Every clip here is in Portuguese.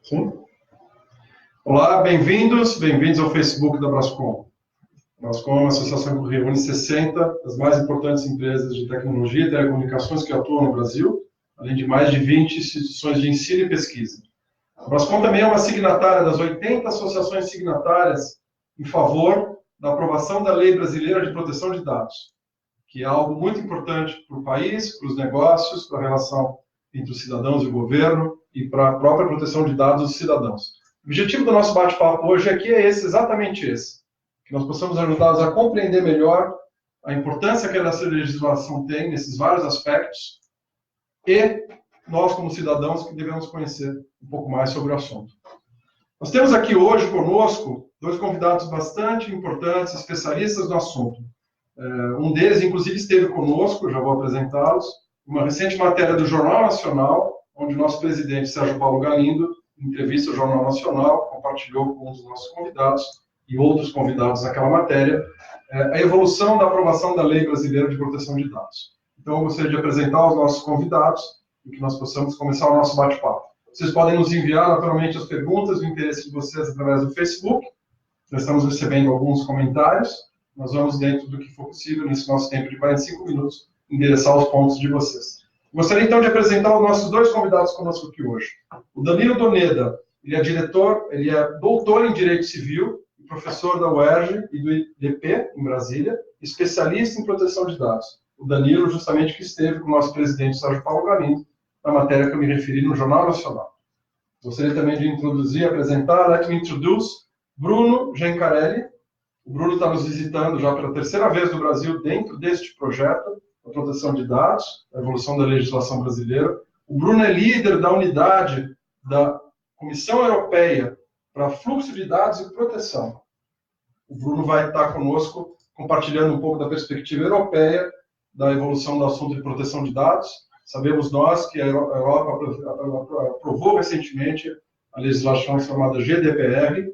Sim. Olá, bem-vindos ao Facebook da Brascom. A Brascom é uma associação que reúne 60 das mais importantes empresas de tecnologia e telecomunicações que atuam no Brasil, além de mais de 20 instituições de ensino e pesquisa. A Brascom também é uma signatária das 80 associações signatárias em favor da aprovação da Lei Brasileira de Proteção de Dados, que é algo muito importante para o país, para os negócios, para a relação entre os cidadãos e o governo e para a própria proteção de dados dos cidadãos. O objetivo do nosso bate-papo hoje aqui é exatamente esse, que nós possamos ajudá-los a compreender melhor a importância que essa legislação tem nesses vários aspectos e nós, como cidadãos, que devemos conhecer um pouco mais sobre o assunto. Nós temos aqui hoje conosco dois convidados bastante importantes, especialistas no assunto. Um deles, inclusive, esteve conosco, já vou apresentá-los, uma recente matéria do Jornal Nacional, onde o nosso presidente, Sérgio Paulo Galindo, em entrevista ao Jornal Nacional, compartilhou com um dos nossos convidados e outros convidados naquela matéria, a evolução da aprovação da Lei Brasileira de Proteção de Dados. Então, eu gostaria de apresentar os nossos convidados e que nós possamos começar o nosso bate-papo. Vocês podem nos enviar, naturalmente, as perguntas, o interesse de vocês através do Facebook. Já estamos recebendo alguns comentários. Nós vamos, dentro do que for possível, nesse nosso tempo de 45 minutos, endereçar os pontos de vocês. Gostaria, então, de apresentar os nossos dois convidados conosco aqui hoje. O Danilo Doneda, ele é doutor em Direito Civil, professor da UERJ e do IDP, em Brasília, especialista em proteção de dados. O Danilo, justamente, que esteve com o nosso presidente, Sérgio Paulo Galindo, na matéria que eu me referi no Jornal Nacional. Gostaria também de introduzir e apresentar, let me introduce, Bruno Gencarelli. O Bruno está nos visitando já pela terceira vez no Brasil dentro deste projeto, a proteção de dados, a evolução da legislação brasileira. O Bruno é líder da unidade da Comissão Europeia para Fluxo de Dados e Proteção. O Bruno vai estar conosco compartilhando um pouco da perspectiva europeia da evolução do assunto de proteção de dados. Sabemos nós que a Europa aprovou recentemente a legislação chamada GDPR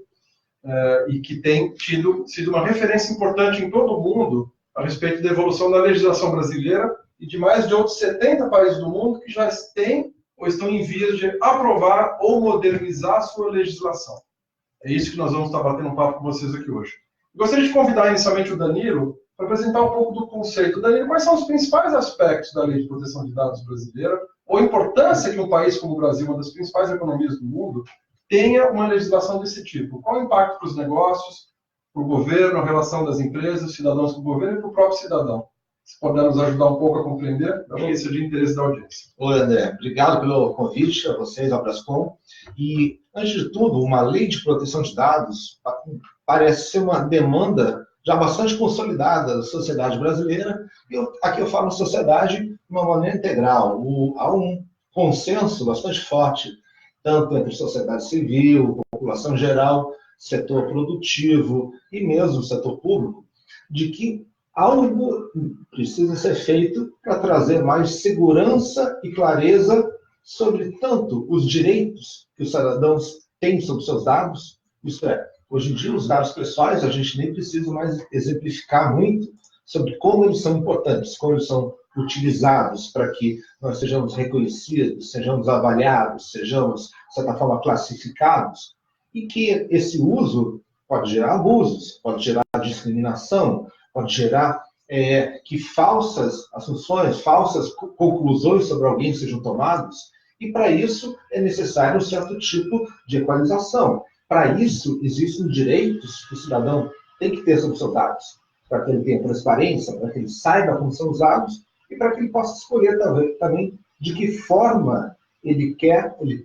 e que tem sido uma referência importante em todo o mundo a respeito da evolução da legislação brasileira e de mais de outros 70 países do mundo que já têm ou estão em vias de aprovar ou modernizar a sua legislação. É isso que nós vamos estar batendo um papo com vocês aqui hoje. Eu gostaria de convidar inicialmente o Danilo para apresentar um pouco do conceito. Danilo, quais são os principais aspectos da Lei de Proteção de Dados brasileira, ou a importância que um país como o Brasil, uma das principais economias do mundo, tenha uma legislação desse tipo? Qual o impacto para os negócios, para o governo, a relação das empresas, cidadãos com o governo e para o próprio cidadão? Se puder nos ajudar um pouco a compreender, acho que isso é de interesse da audiência. Oi, André. Obrigado pelo convite a vocês, ao Brascom. E, antes de tudo, uma lei de proteção de dados parece ser uma demanda já bastante consolidada da sociedade brasileira. E aqui eu falo sociedade de uma maneira integral. Há um consenso bastante forte, tanto entre sociedade civil, população geral, setor produtivo e mesmo setor público, de que algo precisa ser feito para trazer mais segurança e clareza sobre tanto os direitos que os cidadãos têm sobre seus dados, isto é, hoje em dia os dados pessoais a gente nem precisa mais exemplificar muito sobre como eles são importantes, como eles são utilizados para que nós sejamos reconhecidos, sejamos avaliados, sejamos, de certa forma, classificados, e que esse uso pode gerar abusos, pode gerar discriminação, pode gerar que falsas assunções, falsas conclusões sobre alguém sejam tomadas, e para isso é necessário um certo tipo de equalização. Para isso, existem direitos que o cidadão tem que ter sobre seus dados, para que ele tenha transparência, para que ele saiba como são usados, e para que ele possa escolher também de que forma ele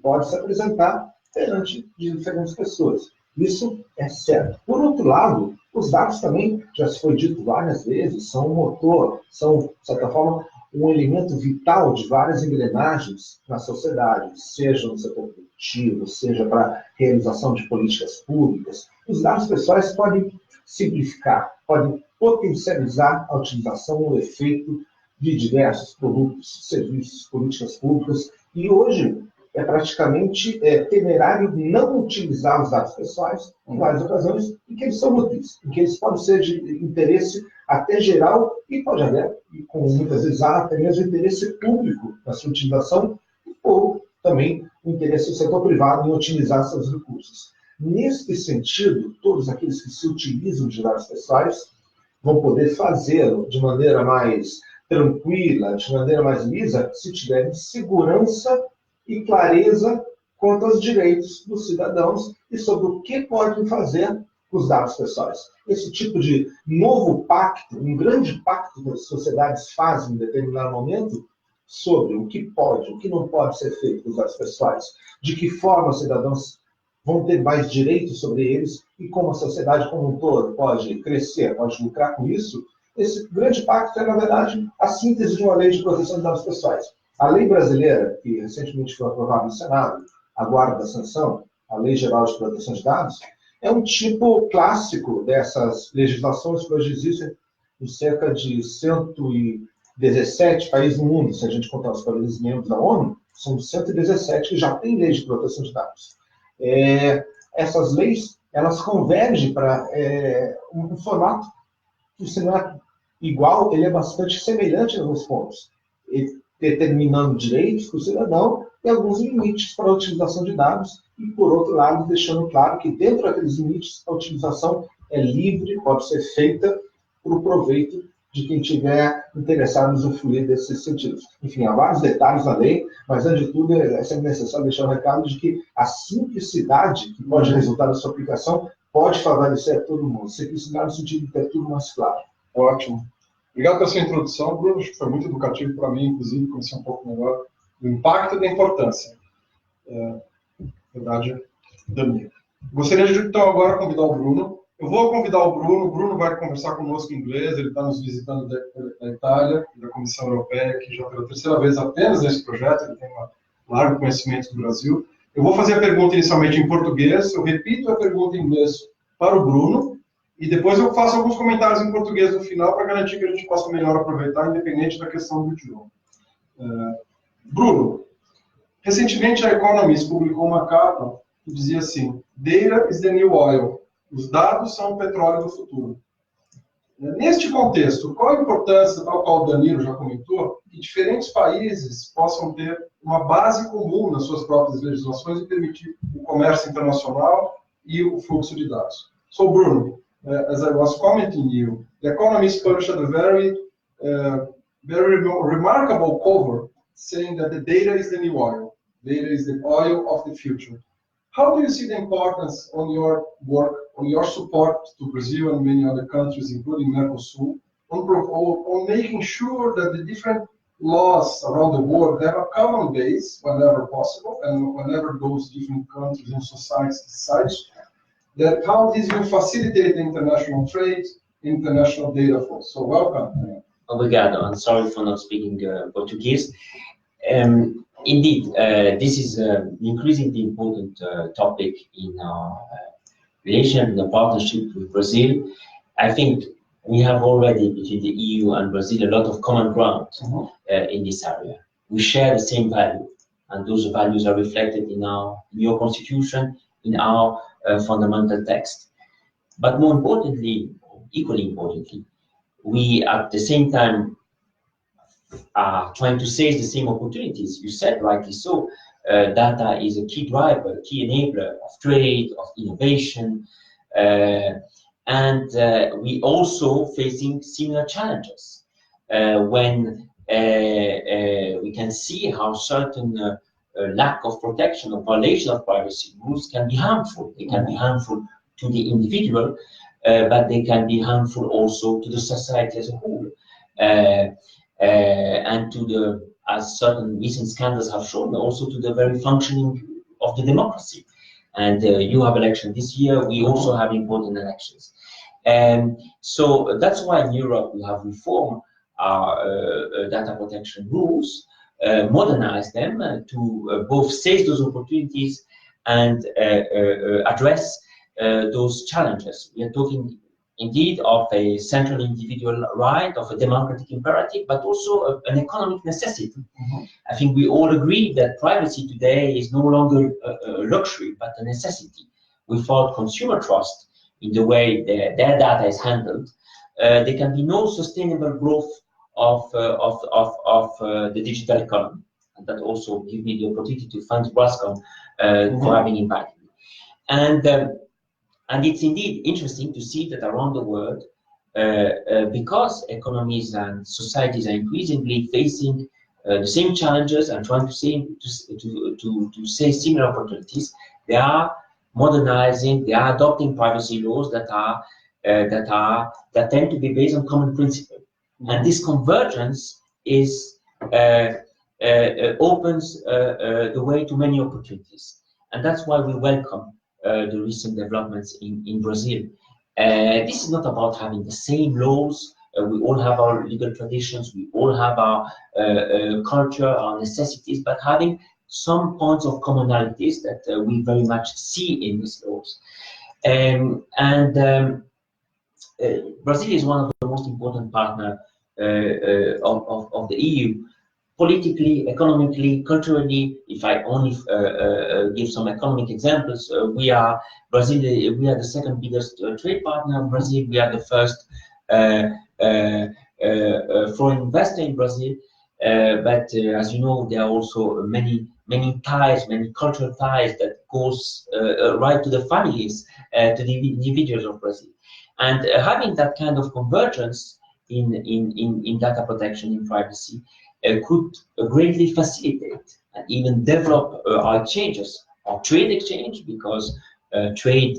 pode se apresentar perante diferentes pessoas. Isso é certo. Por outro lado, os dados também, já se foi dito várias vezes, são um motor, são, de certa forma, um elemento vital de várias engrenagens na sociedade, seja no setor produtivo, seja para a realização de políticas públicas. Os dados pessoais podem simplificar, podem potencializar a utilização ou efeito de diversos produtos, serviços, políticas públicas, e hoje é praticamente temerário não utilizar os dados pessoais em várias ocasiões em que eles são úteis, em que eles podem ser de interesse até geral e pode haver, e como muitas vezes há, até mesmo interesse público na sua utilização por também o interesse do setor privado em otimizar seus recursos. Nesse sentido, todos aqueles que se utilizam de dados pessoais vão poder fazê-lo de maneira mais tranquila, de maneira mais lisa, se tiverem segurança e clareza quanto aos direitos dos cidadãos e sobre o que podem fazer com os dados pessoais. Esse tipo de novo pacto, um grande pacto que as sociedades fazem em determinado momento, sobre o que pode, o que não pode ser feito com os dados pessoais, de que forma os cidadãos vão ter mais direitos sobre eles e como a sociedade como um todo pode crescer, pode lucrar com isso. Esse grande pacto é, na verdade, a síntese de uma lei de proteção de dados pessoais. A lei brasileira, que recentemente foi aprovada no Senado, aguarda a sanção, a Lei Geral de Proteção de Dados, é um tipo clássico dessas legislações que hoje existem em cerca de 117 países no mundo. Se a gente contar os países membros da ONU, são 117 que já têm leis de proteção de dados. Essas leis, elas convergem para um formato que, se não é igual, ele é bastante semelhante em alguns pontos, determinando direitos para o cidadão e alguns limites para a utilização de dados e, por outro lado, deixando claro que dentro daqueles limites a utilização é livre, pode ser feita para o proveito de quem estiver interessado em usufruir desses sentidos. Enfim, há vários detalhes na lei, mas, antes de tudo, é sempre necessário deixar o recado de que a simplicidade que pode resultar da sua aplicação pode favorecer a todo mundo. Simplicidade no sentido de ter tudo mais claro. Ótimo. Obrigado pela sua introdução, Bruno. Acho que foi muito educativo para mim, inclusive, conhecer um pouco melhor do impacto e da importância. Verdade da minha. Gostaria de, então, agora convidar o Bruno. Eu vou convidar o Bruno vai conversar conosco em inglês, ele está nos visitando da Itália, da Comissão Europeia, que já pela terceira vez apenas nesse projeto, ele tem um largo conhecimento do Brasil. Eu vou fazer a pergunta inicialmente em português, eu repito a pergunta em inglês para o Bruno, e depois eu faço alguns comentários em português no final para garantir que a gente possa melhor aproveitar, independente da questão do idioma. Bruno, recentemente a Economist publicou uma capa que dizia assim: Data is the new oil. Os dados são o petróleo do futuro. Neste contexto, qual a importância, tal qual o Danilo já comentou, que diferentes países possam ter uma base comum nas suas próprias legislações e permitir o comércio internacional e o fluxo de dados? So, Bruno, as I was commenting you, the Economist published a very remarkable cover saying that the data is the new oil. Data is the oil of the future. How do you see the importance on your work, on your support to Brazil and many other countries, including Mercosur, on making sure that the different laws around the world have a common base whenever possible, and whenever those different countries and societies decide that, how this will facilitate international trade, international data flow? So welcome. Obrigado. I'm sorry for not speaking Portuguese. Indeed, this is an increasingly important topic in our relation, the partnership with Brazil. I think we have already, between the EU and Brazil, a lot of common ground in this area. We share the same value, and those values are reflected in your constitution, in our fundamental text. But more importantly, equally importantly, we at the same time are trying to seize the same opportunities. You said rightly so, data is a key driver, key enabler of trade, of innovation, and we also facing similar challenges when we can see how certain lack of protection or violation of privacy rules can be harmful. They can be harmful to the individual, but they can be harmful also to the society as a whole. And to the, as certain recent scandals have shown, also to the very functioning of the democracy. And you have election this year, we also have important elections. And so that's why in Europe we have reformed our data protection rules, modernize them to both seize those opportunities and address those challenges. We are talking indeed of a central individual right, of a democratic imperative, but also an economic necessity. I think we all agree that privacy today is no longer a luxury, but a necessity. Without consumer trust in the way their data is handled, there can be no sustainable growth of the digital economy. And that also gave me the opportunity to thank Brascom for having invited me. And it's indeed interesting to see that around the world, because economies and societies are increasingly facing the same challenges and trying to say similar opportunities, they are modernizing, they are adopting privacy laws that tend to be based on common principles. And this convergence opens the way to many opportunities. And that's why we welcome the recent developments in Brazil. This is not about having the same laws. We all have our legal traditions, we all have our culture, our necessities, but having some points of commonalities that we very much see in these laws. Brazil is one of the most important partners of the EU, politically, economically, culturally. If I only give some economic examples, we are the second biggest trade partner of Brazil. We are the first foreign investor in Brazil. But as you know, there are also many ties, many cultural ties that goes right to the families, to the individuals of Brazil. And having that kind of convergence in data protection, in privacy, could greatly facilitate and even develop our exchanges, our trade exchange, because trade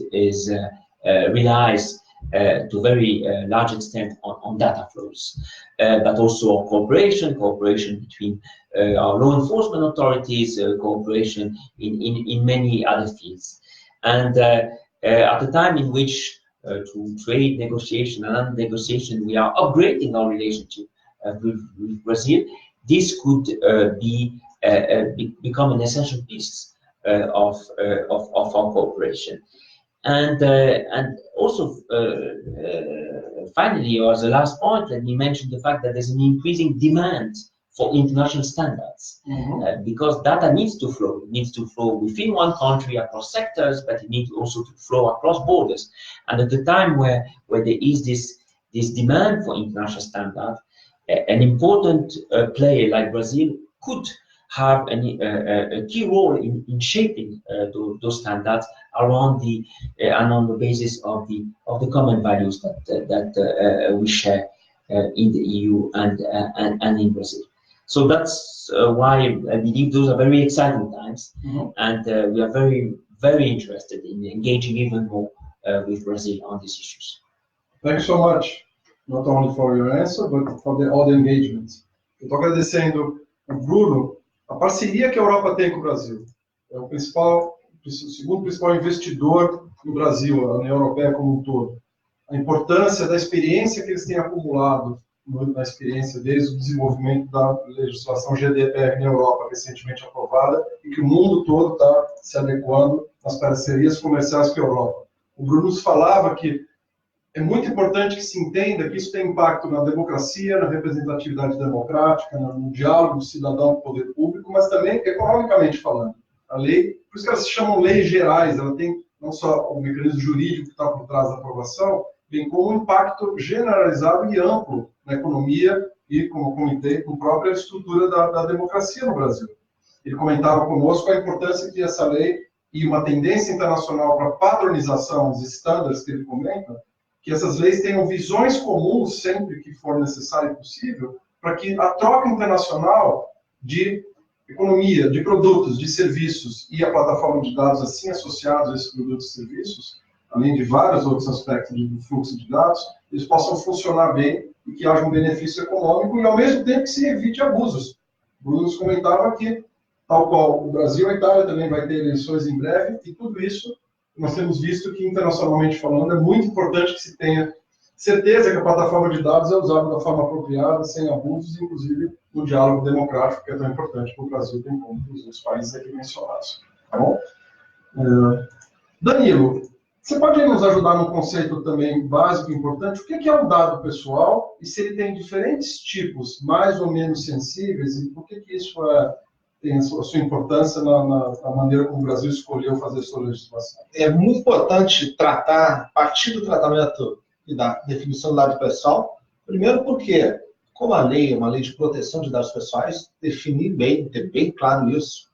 relies to a very large extent on data flows, but also on cooperation between our law enforcement authorities, cooperation in many other fields. And at the time in which through trade negotiation and negotiation we are upgrading our relationship with Brazil, this could become an essential piece of our cooperation. And also, finally, or as a last point, let me mention the fact that there's an increasing demand for international standards, because data needs to flow. It needs to flow within one country, across sectors, but it needs also to flow across borders. And at the time where there is this demand for international standards, an important player like Brazil could have a key role in shaping those standards around and on the basis of the common values that we share in the EU and in Brazil. So that's why I believe those are very exciting times, and we are very, very interested in engaging even more with Brazil on these issues. Thank you so much, not only for your answer, but for all the engagements. Eu estou agradecendo o Bruno, a parceria que a Europa tem com o Brasil. É o segundo principal investidor no Brasil, a União Europeia como um todo. A importância da experiência que eles têm acumulado na experiência desde o desenvolvimento da legislação GDPR na Europa, recentemente aprovada, e que o mundo todo está se adequando às parcerias comerciais com a Europa. O Bruno nos falava que é muito importante que se entenda que isso tem impacto na democracia, na representatividade democrática, no diálogo do cidadão com o poder público, mas também economicamente falando. A lei, por isso que elas se chamam leis gerais, ela tem não só o mecanismo jurídico que está por trás da aprovação, bem como um impacto generalizado e amplo na economia e, como comentei, com a própria estrutura da democracia no Brasil. Ele comentava conosco a importância que essa lei e uma tendência internacional para a padronização dos estándares que ele comenta, que essas leis tenham visões comuns sempre que for necessário e possível, para que a troca internacional de economia, de produtos, de serviços e a plataforma de dados assim associados a esses produtos e serviços, além de vários outros aspectos do fluxo de dados, eles possam funcionar bem e que haja um benefício econômico e, ao mesmo tempo, que se evite abusos. O Bruno nos comentava que, tal qual o Brasil, a Itália também vai ter eleições em breve, e tudo isso nós temos visto que, internacionalmente falando, é muito importante que se tenha certeza que a plataforma de dados é usada da forma apropriada, sem abusos, inclusive no diálogo democrático, que é tão importante para o Brasil, bem como para os outros países aqui mencionados. Tá bom? Danilo, você pode nos ajudar num conceito também básico e importante? O que é o dado pessoal e se ele tem diferentes tipos, mais ou menos sensíveis, e por que isso tem a sua importância na maneira como o Brasil escolheu fazer sua legislação? É muito importante partir do tratamento e da definição do dado pessoal, primeiro porque, Como a lei é uma lei de proteção de dados pessoais, definir bem, ter bem claro isso,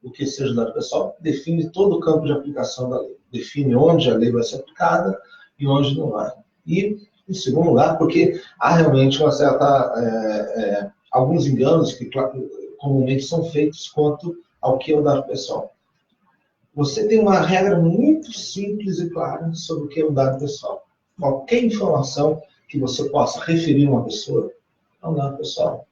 o que seja dado pessoal, define todo o campo de aplicação da lei. Define onde a lei vai ser aplicada e onde não vai. E, em segundo lugar, porque há realmente uma certa, alguns enganos que comumente são feitos quanto ao que é o dado pessoal. Você tem uma regra muito simples e clara sobre o que é o dado pessoal. Qualquer informação que você possa referir a uma pessoa é um dado pessoal.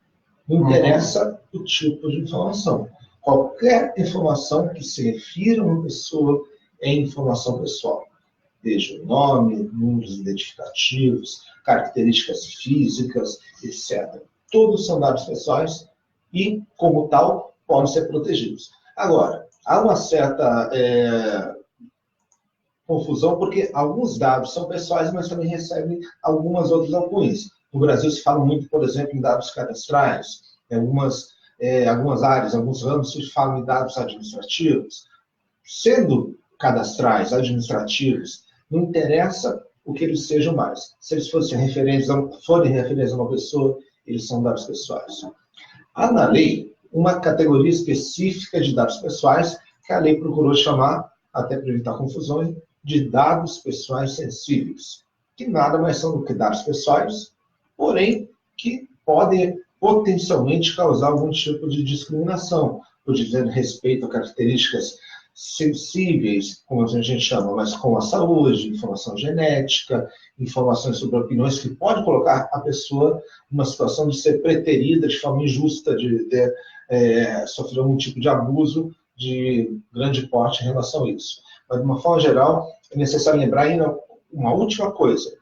Não interessa o tipo de informação. Qualquer informação que se refira a uma pessoa é informação pessoal. Desde o nome, números identificativos, características físicas, etc. Todos são dados pessoais e, como tal, podem ser protegidos. Agora, há uma certa confusão, porque alguns dados são pessoais, mas também recebem algumas outras alcunhas. No Brasil se fala muito, por exemplo, em dados cadastrais, algumas áreas, alguns ramos se falam em dados administrativos. Sendo cadastrais, administrativos, não interessa o que eles sejam mais. Se eles forem referentes a uma pessoa, eles são dados pessoais. Há na lei uma categoria específica de dados pessoais que a lei procurou chamar, até para evitar confusões, de dados pessoais sensíveis, que nada mais são do que dados pessoais, porém que podem potencialmente causar algum tipo de discriminação, por dizer respeito a características sensíveis, como a gente chama, mas com a saúde, informação genética, informações sobre opiniões que podem colocar a pessoa numa situação de ser preterida de forma injusta, de ter sofrido algum tipo de abuso de grande porte em relação a isso. Mas, de uma forma geral, é necessário lembrar ainda uma última coisa,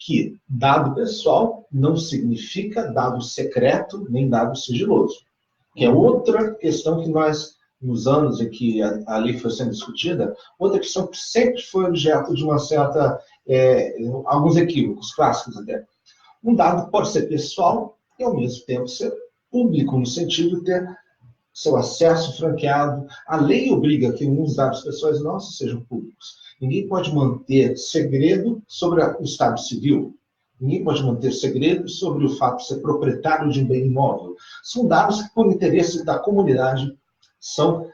que dado pessoal não significa dado secreto nem dado sigiloso, que é outra questão que nós, nos anos em que a lei foi sendo discutida, outra questão que sempre foi objeto de uma certa, alguns equívocos clássicos até. Um dado pode ser pessoal e, ao mesmo tempo, ser público, no sentido de ter seu acesso franqueado. A lei obriga que alguns dados pessoais nossos sejam públicos. Ninguém pode manter segredo sobre o estado civil. Ninguém pode manter segredo sobre o fato de ser proprietário de um bem imóvel. São dados que, por interesse da comunidade, são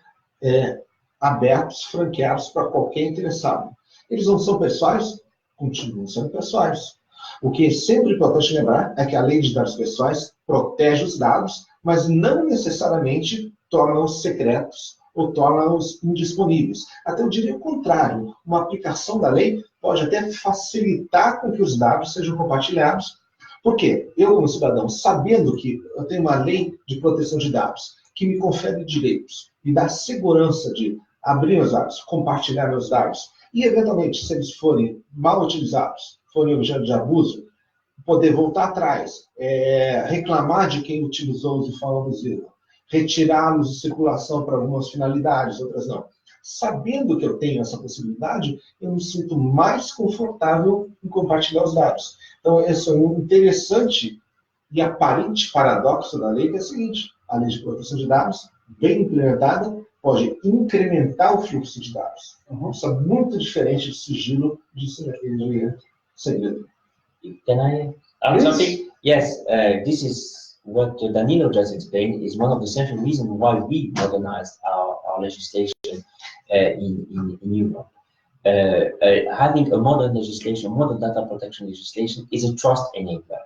abertos, franqueados para qualquer interessado. Eles não são pessoais, continuam sendo pessoais. O que é sempre importante lembrar é que a lei de dados pessoais protege os dados, mas não necessariamente torna-os secretos ou torna-os indisponíveis. Até eu diria o contrário. Uma aplicação da lei pode até facilitar com que os dados sejam compartilhados. Por quê? Eu, como cidadão, sabendo que eu tenho uma lei de proteção de dados que me confere direitos, me dá segurança de abrir meus dados, compartilhar meus dados, e, eventualmente, se eles forem mal utilizados, forem objeto de abuso, poder voltar atrás, reclamar de quem utilizou-os de forma abusiva, retirá-los de circulação para algumas finalidades, outras não. Sabendo que eu tenho essa possibilidade, eu me sinto mais confortável em compartilhar os dados. Então, esse é um interessante e aparente paradoxo da lei, que é o seguinte: a lei de proteção de dados, bem implementada, pode incrementar o fluxo de dados. Isso é muito diferente de sigilo de segredo. Can I add something? Yes, this is what Danilo just explained, is one of the central reasons why we modernized our legislation in Europe. Having a modern legislation, modern data protection legislation, is a trust enabler.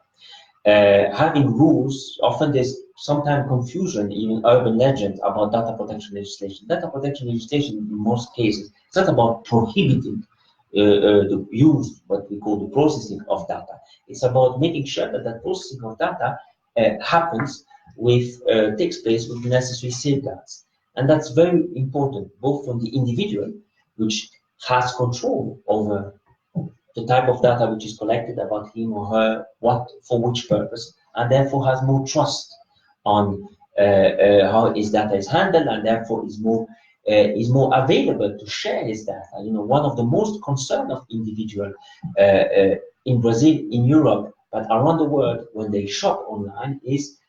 Having rules, often there's sometimes confusion, even urban legend, about data protection legislation. Data protection legislation, in most cases, it's not about prohibiting the use, what we call the processing of data. It's about making sure that that processing of data happens takes place with the necessary safeguards. And that's very important, both from the individual, which has control over the type of data which is collected about him or her, for which purpose, and therefore has more trust on how his data is handled, and therefore is more available to share his data. You know, one of the most concerned of individual in Brazil, in Europe, but around the world, when they shop online, is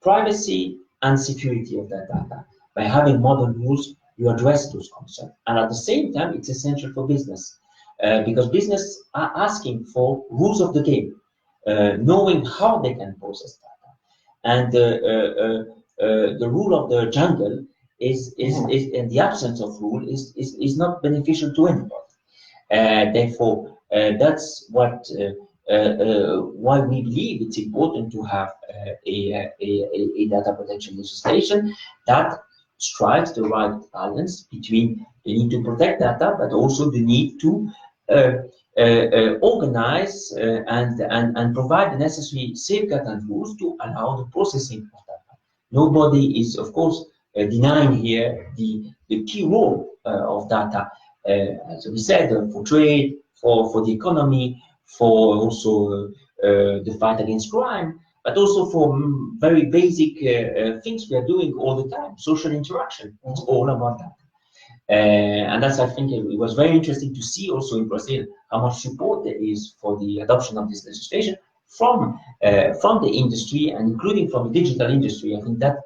privacy and security of that data. By having modern rules, you address those concerns, and at the same time, it's essential for business. Because business are asking for rules of the game. knowing how they can process data. And the rule of the jungle is in the absence of rule is not beneficial to anybody. Therefore, that's what why we believe it's important to have a data protection legislation that strikes the right balance between the need to protect data, but also the need to organize and provide the necessary safeguards and rules to allow the processing of data. Nobody is, of course, denying here the key role of data, as we said, for trade, for the economy, for also the fight against crime, but also for very basic things we are doing all the time, social interaction. It's all about that. And that's, I think, it was very interesting to see also in Brazil how much support there is for the adoption of this legislation from the industry and including from the digital industry. I think that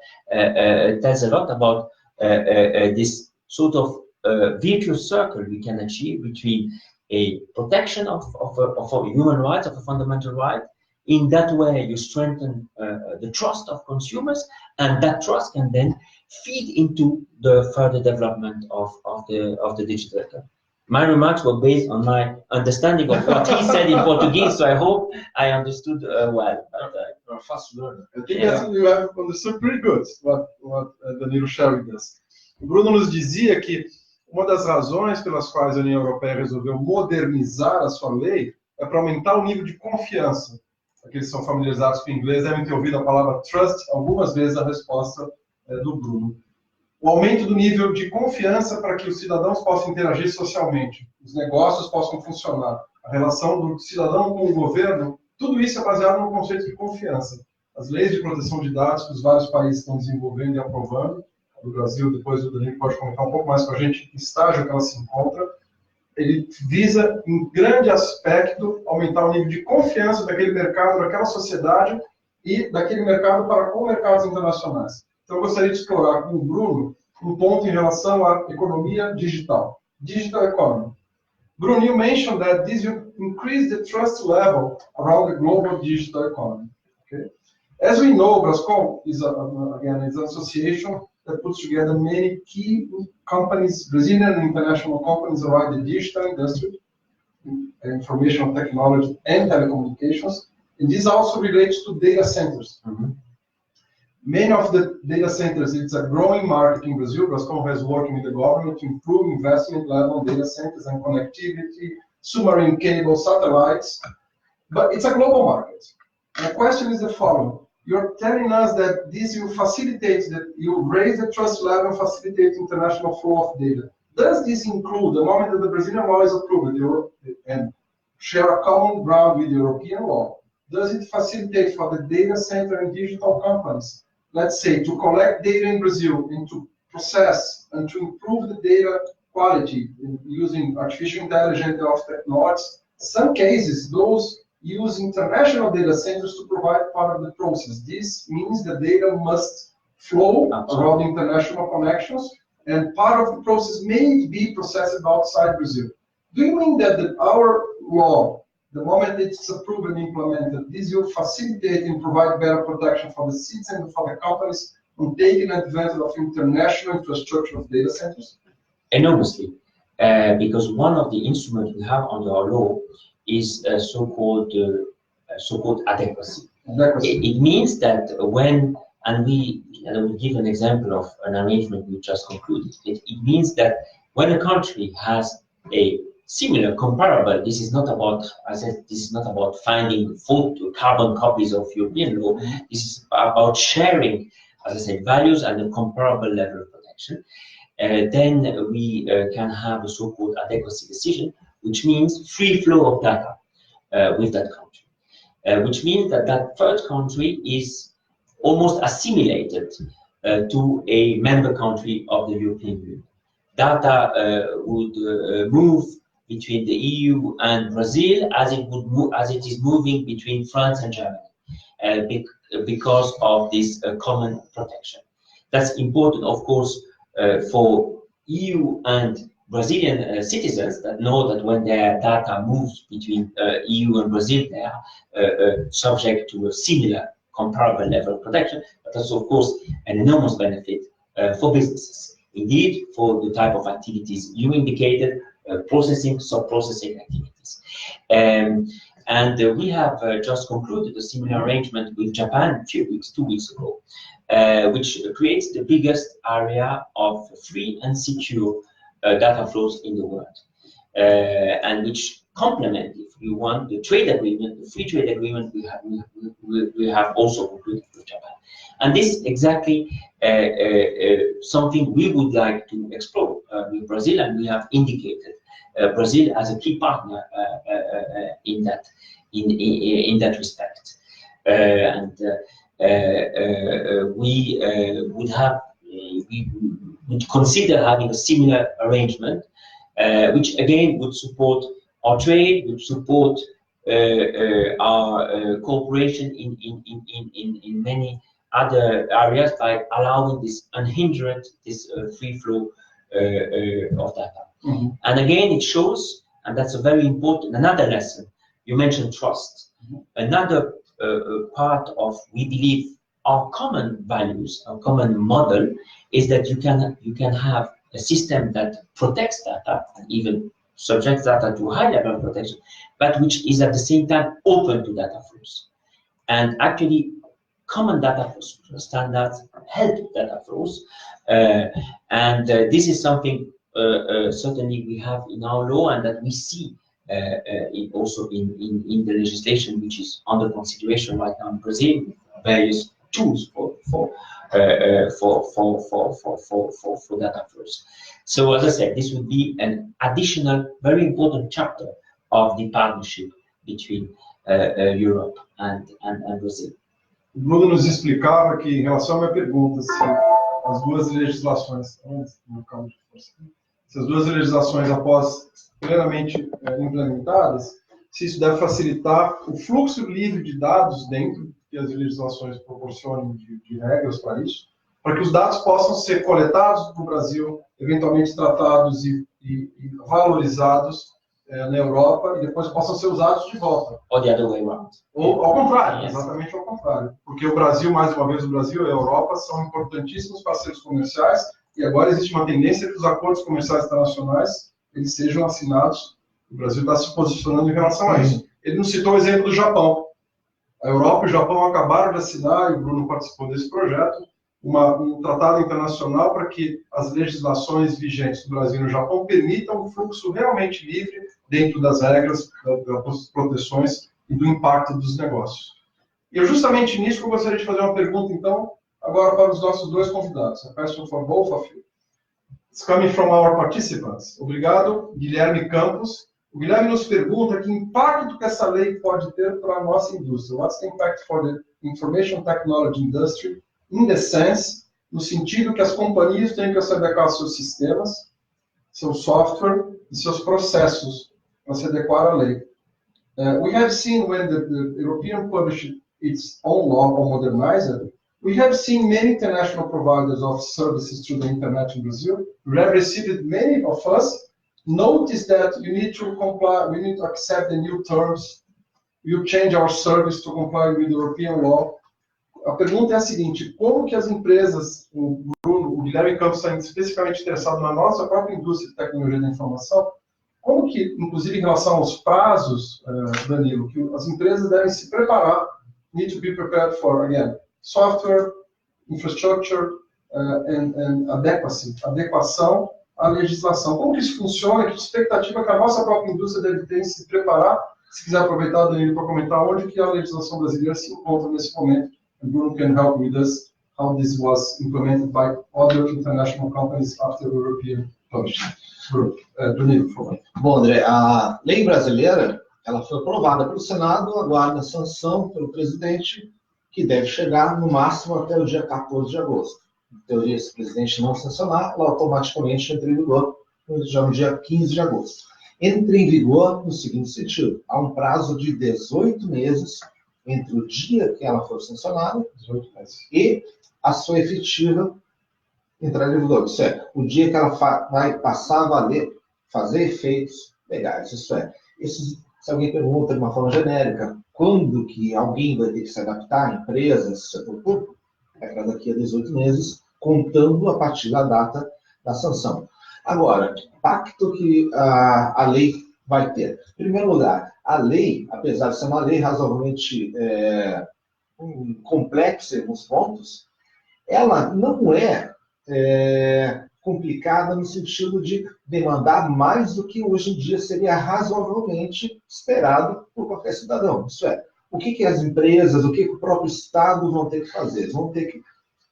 tells a lot about this sort of virtuous circle we can achieve between a protection of human rights, of a fundamental right. In that way, you strengthen the trust of consumers, and that trust can then feed into the further development of the digital economy. My remarks were based on my understanding of what he said in Portuguese, so I hope I understood well. You're a fast learner. I think that you have understood pretty good what Danilo shared with us. O Bruno nos dizia que uma das razões pelas quais a União Europeia resolveu modernizar a sua lei é para aumentar o nível de confiança. Aqueles que são familiarizados com o inglês devem ter ouvido a palavra trust algumas vezes a resposta do Bruno. O aumento do nível de confiança para que os cidadãos possam interagir socialmente, os negócios possam funcionar, a relação do cidadão com o governo, tudo isso é baseado no conceito de confiança. As leis de proteção de dados que os vários países estão desenvolvendo e aprovando, no Brasil, depois o Danilo pode comentar um pouco mais com a gente que estágio que ela se encontra, ele visa, em grande aspecto, aumentar o nível de confiança daquele mercado, daquela sociedade e daquele mercado para com mercados internacionais. Então, eu gostaria de explorar com o Bruno um ponto em relação à economia digital, digital economy. Bruno, you mentioned that this will increase the trust level around the global digital economy. Okay? As we know, Brascom is again an association that puts together many key companies, Brazilian and international companies around the digital industry, information technology and telecommunications, and this also relates to data centers. Mm-hmm. Many of the data centers, it's a growing market in Brazil. Brascom has working with the government to improve investment level on data centers and connectivity, submarine cable, satellites, but it's a global market. My question is the following. You're telling us that this will facilitate, that you raise the trust level and facilitate international flow of data. Does this include, the moment that the Brazilian law is approved and share a common ground with the European law, does it facilitate for the data center and digital companies, let's say, to collect data in Brazil and to process and to improve the data quality using artificial intelligence of technologies? Some cases, those use international data centers to provide part of the process. This means the data must flow around international connections, and part of the process may be processed outside Brazil. Do you mean that our law, the moment it's approved and implemented, this will facilitate and provide better protection for the citizens and for the companies on taking advantage of international infrastructure of data centers? Enormously, because one of the instruments we have under our law is so-called adequacy. It means that when, and I will give an example of an arrangement we just concluded. It means that when a country has a similar, comparable, this is not about, as I said, this is not about finding carbon copies of European law. Mm-hmm. This is about sharing, as I said, values and a comparable level of protection. Then we can have a so-called adequacy decision, which means free flow of data with that country, which means that that third country is almost assimilated to a member country of the European Union. Data would move between the EU and Brazil as it is moving between France and Germany, because of this common protection. That's important, of course, for EU and Brazilian citizens that know that when their data moves between EU and Brazil, they are subject to a similar comparable level of protection, but that's of course an enormous benefit for businesses. Indeed, for the type of activities you indicated, processing, sub-processing activities. And we have just concluded a similar arrangement with Japan 2 weeks ago, which creates the biggest area of free and secure data flows in the world, and which complement, if you want, the trade agreement, the free trade agreement we have also concluded with Japan. And this is exactly something we would like to explore with Brazil, and we have indicated Brazil as a key partner in that respect. We would consider having a similar arrangement, which again would support our trade, would support our cooperation in many other areas by allowing this unhindered, this free flow of data. Mm-hmm. And again, it shows, and that's a very important, another lesson. You mentioned trust. Mm-hmm. Another part of, we believe, our common values, our common model, is that you can have a system that protects data and even subjects data to high level of protection, but which is at the same time open to data flows. And actually, common data standards help data flows, and this is something certainly we have in our law, and that we see also in the legislation which is under consideration right now in Brazil, various tools for data flows. So as I said, this would be an additional, very important chapter of the partnership between Europe and Brazil. O Bruno nos explicava que, em relação à minha pergunta, se as duas legislações, se as duas legislações, após plenamente implementadas, se isso deve facilitar o fluxo livre de dados dentro que as legislações proporcionem de regras para isso, para que os dados possam ser coletados no Brasil, eventualmente tratados e valorizados na Europa, e depois possam ser usados de volta. Or the other way around. Ou ao contrário, yes. Exatamente ao contrário. Porque o Brasil, mais uma vez, o Brasil e a Europa são importantíssimos parceiros comerciais, e agora existe uma tendência que os acordos comerciais internacionais eles sejam assinados. O Brasil está se posicionando em relação a isso. Ele nos citou o exemplo do Japão. A Europa e o Japão acabaram de assinar, e o Bruno participou desse projeto, um tratado internacional para que as legislações vigentes no Brasil e no Japão permitam um fluxo realmente livre dentro das regras, das proteções e do impacto dos negócios. E é justamente nisso que eu gostaria de fazer uma pergunta, então, agora para os nossos dois convidados. A question for both of you. It's coming from our participants. Obrigado, Guilherme Campos. O Guilherme nos pergunta que impacto que essa lei pode ter para a nossa indústria. What's the impact for the information technology industry? In the sense, no sentido que as companhias têm que se adequar aos seus sistemas, seu software e seus processos para se adequar à lei. We have seen when the European published its own law or modernized it, we have seen many international providers of services through the internet in Brazil. We have received many of us notice that you need to comply, we need to accept the new terms, you change our service to comply with European law. A pergunta é a seguinte: como que as empresas, o Guilherme Campos está especificamente interessado na nossa própria indústria de tecnologia da informação, como que, inclusive em relação aos prazos, Danilo, que as empresas devem se preparar, need to be prepared for, again, software, infrastructure and adequacy, adequação à legislação. Como que isso funciona? Que expectativa que a nossa própria indústria deve ter em se preparar? Se quiser aproveitar, Danilo, para comentar onde que a legislação brasileira se encontra nesse momento. And Bruno can help with us how this was implemented by other international companies after the European publishing. Bruno, por favor. Bom, André, a lei brasileira ela foi aprovada pelo Senado, aguarda sanção pelo presidente, que deve chegar no máximo até o dia 14 de agosto. Em teoria, se o presidente não sancionar, ela automaticamente entra em vigor já no dia 15 de agosto. Entra em vigor no seguinte sentido: há um prazo de 18 meses entre o dia que ela for sancionada e a sua efetiva entrada em vigor. Isso é, o dia que ela vai passar a valer fazer efeitos legais. Isso é, se alguém pergunta de uma forma genérica, quando que alguém vai ter que se adaptar, empresas, setor público, é para daqui a 18 meses, contando a partir da data da sanção. Agora, impacto que a lei vai ter. Em primeiro lugar, a lei, apesar de ser uma lei razoavelmente complexa em alguns pontos, ela não é complicada no sentido de demandar mais do que hoje em dia seria razoavelmente esperado por qualquer cidadão. Isso é, o que as empresas, o que o próprio Estado vão ter que fazer? Eles vão ter que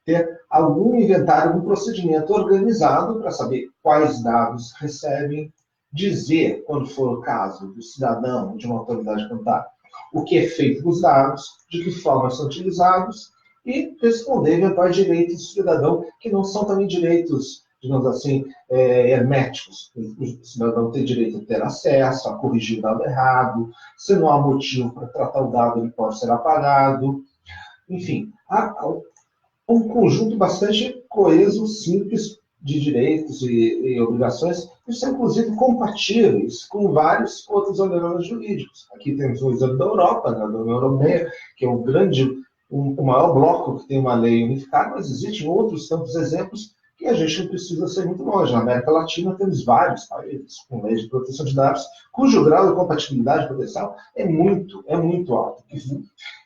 ter algum inventário, algum procedimento organizado para saber quais dados recebem, dizer, quando for o caso do cidadão, de uma autoridade contábil, o que é feito com os dados, de que forma são utilizados, e responder eventuais direitos do cidadão, que não são também direitos, digamos assim, herméticos. O cidadão tem direito a ter acesso, a corrigir o dado errado, se não há motivo para tratar o dado, ele pode ser apagado. Enfim, há um conjunto bastante coeso, simples, de direitos e obrigações, que são, inclusive, compatíveis com vários outros ordenamentos jurídicos. Aqui temos o exemplo da Europa, da União Europeia, que é o maior bloco que tem uma lei unificada, mas existem outros tantos exemplos que a gente não precisa ser muito longe. Na América Latina temos vários países com leis de proteção de dados, cujo grau de compatibilidade potencial é muito alto.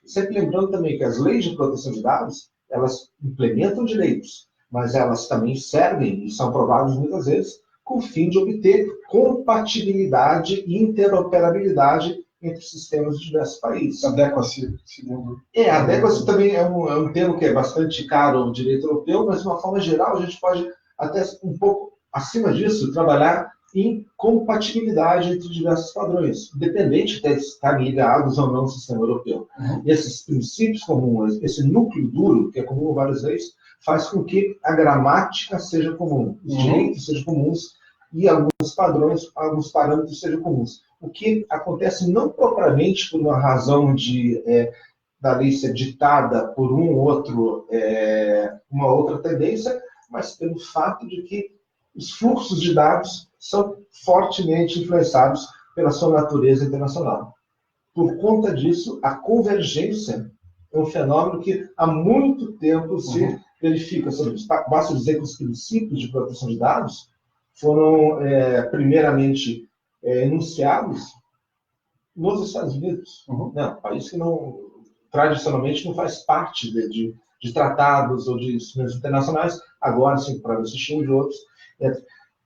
Sempre lembrando também que as leis de proteção de dados, elas implementam direitos, mas elas também servem, e são aprovadas muitas vezes, com o fim de obter compatibilidade e interoperabilidade entre sistemas de diversos países. Adequacy, segundo. Adequacy também é um termo que é bastante caro ao direito europeu, mas de uma forma geral a gente pode, até um pouco acima disso, trabalhar em compatibilidade entre diversos padrões, independente de estarem ligados ou não ao sistema europeu. E esses princípios comuns, esse núcleo duro, que é comum a várias leis, faz com que a gramática seja comum, os direitos sejam comuns e alguns padrões, alguns parâmetros sejam comuns. O que acontece não propriamente por uma razão da lei ser ditada por uma outra tendência, mas pelo fato de que os fluxos de dados são fortemente influenciados pela sua natureza internacional. Por conta disso, a convergência é um fenômeno que há muito tempo se verifica. Basta dizer que os princípios de proteção de dados foram, primeiramente, enunciados nos Estados Unidos. Não, país que tradicionalmente não faz parte de tratados ou de instrumentos internacionais, agora sim, para assistir de outros,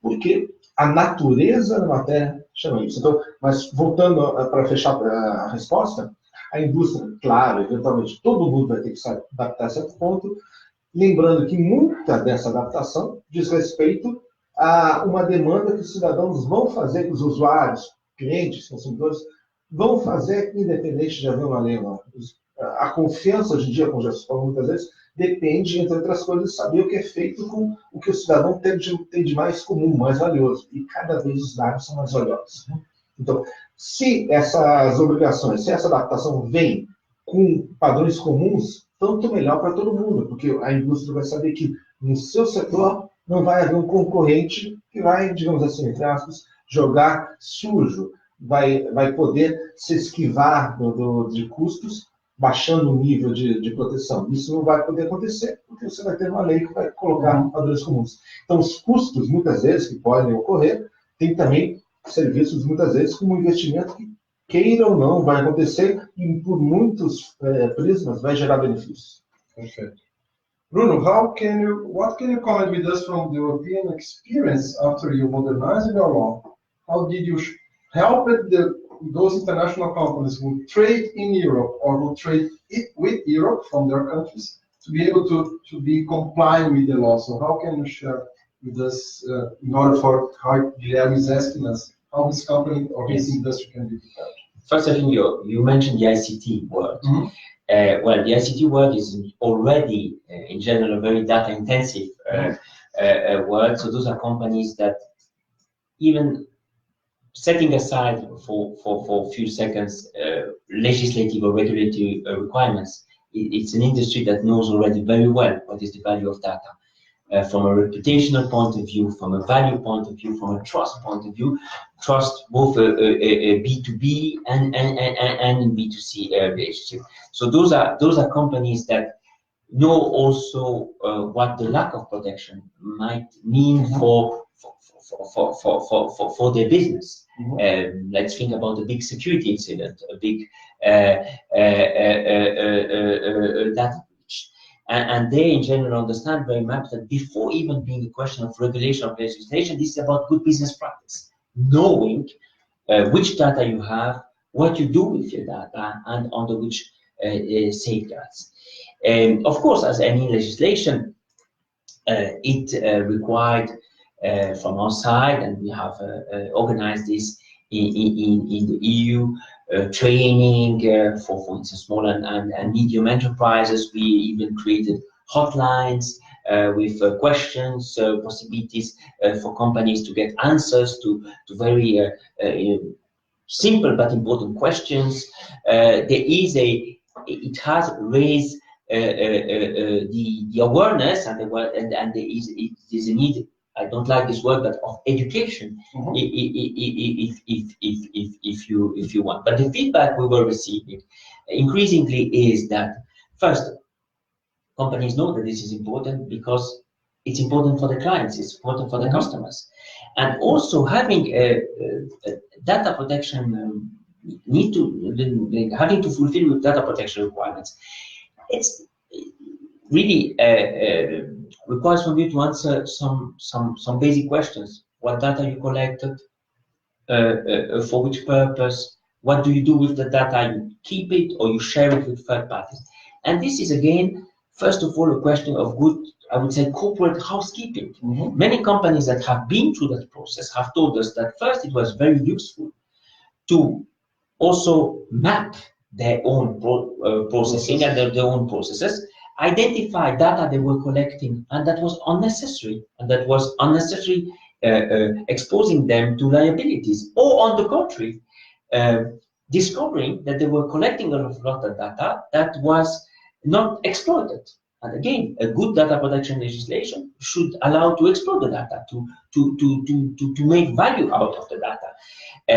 porque a natureza da matéria chama isso. Então, mas voltando para fechar a resposta, a indústria, claro, eventualmente todo mundo vai ter que se adaptar a certo ponto, lembrando que muita dessa adaptação diz respeito a uma demanda que os cidadãos vão fazer, que os usuários, clientes, consumidores, vão fazer independente de haver uma lei ou não. A confiança hoje em dia, como já se falou muitas vezes, depende, entre outras coisas, de saber o que é feito com o que o cidadão tem de mais comum, mais valioso. E cada vez os dados são mais valiosos. Então, se essas obrigações, se essa adaptação vem com padrões comuns, tanto melhor para todo mundo, porque a indústria vai saber que no seu setor não vai haver um concorrente que vai, digamos assim, entre aspas, jogar sujo, vai poder se esquivar de custos, baixando o nível de proteção. Isso não vai poder acontecer, porque você vai ter uma lei que vai colocar padrões comuns. Então, os custos, muitas vezes, que podem ocorrer, tem também serviços, muitas vezes, como um investimento que, queira ou não, vai acontecer e, por muitos prismas, vai gerar benefícios. Perfeito. Bruno, what can you comment with us from the European experience after you modernized your law? How did you help those international companies who trade in Europe or who trade with Europe from their countries to be able to be compliant with the law? So how can you share with us in order for how Guilherme is asking us how his company or his industry can be prepared? First, I think you mentioned the ICT world. Well, the ICT world is already, in general, a very data-intensive world. So those are companies that, even setting aside for a few seconds legislative or regulatory requirements, it's an industry that knows already very well what is the value of data. from a reputational point of view, from a value point of view, from a trust point of view, trust both a B2B and B2C relationship. So those are companies that know also what the lack of protection might mean for their business. Let's think about a big security incident, a big data breach. And they in general understand very much that before even being a question of regulation of legislation, this is about good business practice, knowing which data you have, what you do with your data, and under which safeguards. Of course, as any legislation, it required from our side, and we have organized this in the EU, training for instance, small and medium enterprises. We even created hotlines with questions, possibilities for companies to get answers to very simple but important questions. It has raised the awareness, and there is a need. I don't like this word, but of education, if you want. But the feedback we were receiving increasingly is that first, companies know that this is important because it's important for the clients, it's important for the customers, and also having data protection having to fulfill with data protection requirements. It's really requires from you to answer some basic questions. What data you collected, for which purpose, what do you do with the data? You keep it or you share it with third parties? And this is again, first of all, a question of good, I would say, corporate housekeeping. Many companies that have been through that process have told us that first it was very useful to also map their own processing and their own processes, identify data they were collecting, and that was unnecessary, exposing them to liabilities, or on the contrary, discovering that they were collecting a lot of data that was not exploited. And again, a good data protection legislation should allow to exploit the data, to make value out of the data.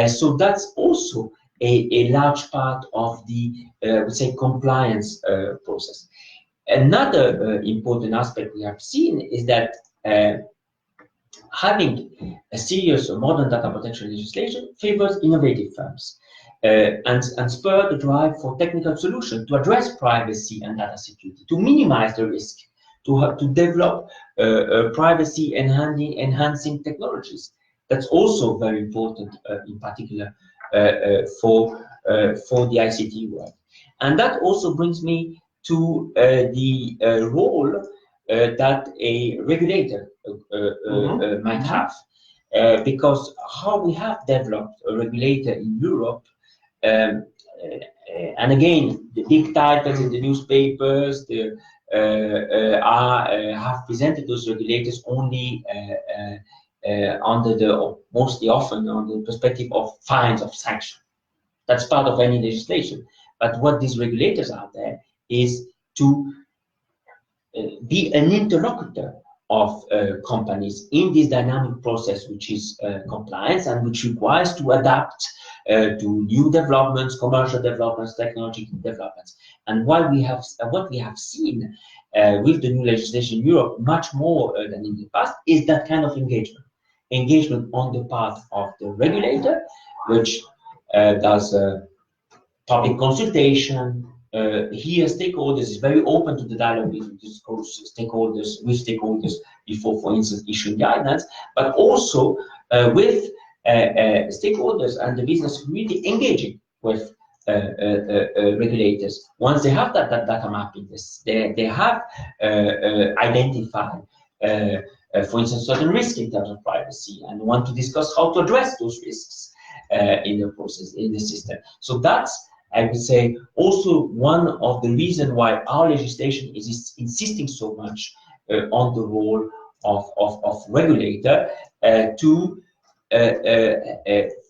So that's also a large part of the, would say, compliance process. Another important aspect we have seen is that having a serious modern data protection legislation favors innovative firms and spur the drive for technical solutions to address privacy and data security, to minimize the risk, to develop privacy enhancing technologies. That's also very important, in particular for the ICT world. And that also brings me to the role that a regulator might have, because how we have developed a regulator in Europe, and again, the big titles in the newspapers have presented those regulators only mostly often on the perspective of fines, of sanction. That's part of any legislation. But what these regulators are there is to be an interlocutor of companies in this dynamic process, which is compliance, and which requires to adapt to new developments, commercial developments, technological developments. And what we have seen with the new legislation in Europe, much more than in the past, is that kind of engagement on the part of the regulator, which does public consultation, hears stakeholders, is very open to the dialogue with stakeholders before, for instance, issuing guidelines, but also with stakeholders and the business community engaging with regulators. Once they have that data mapping, they have identified, for instance, certain risks in terms of privacy, and want to discuss how to address those risks in the process, in the system. So that's, I would say, also one of the reasons why our legislation is insisting so much on the role of regulator to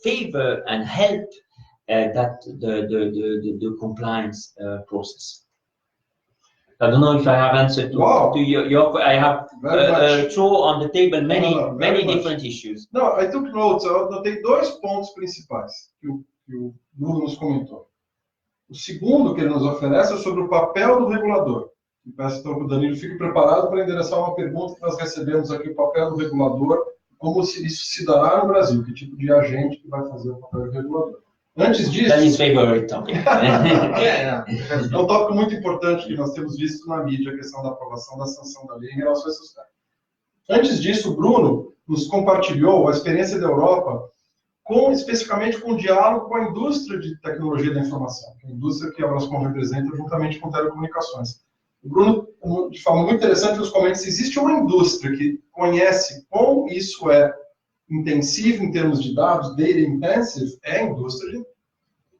favor and help that the compliance process. I don't know if I have answered Wow. to your I have throw on the table many different issues. Não, I took notes. Eu anotei 2 pontos principais que o Bruno nos comentou. O segundo que ele nos oferece é sobre o papel do regulador. E peço então que o Danilo fique preparado para endereçar uma pergunta que nós recebemos aqui, o papel do regulador, como isso se dará no Brasil, que tipo de agente que vai fazer o papel do regulador. Antes disso... That is favorite topic. É um tópico muito importante que nós temos visto na mídia, a questão da aprovação da sanção da lei em relação a esses casos. Antes disso, o Bruno nos compartilhou a experiência da Europa, especificamente com o diálogo com a indústria de tecnologia da informação, a indústria que a Brascom representa juntamente com telecomunicações. O Bruno, de forma muito interessante, nos comenta se existe uma indústria que conhece como isso é intensivo em termos de dados, data intensive, é a indústria de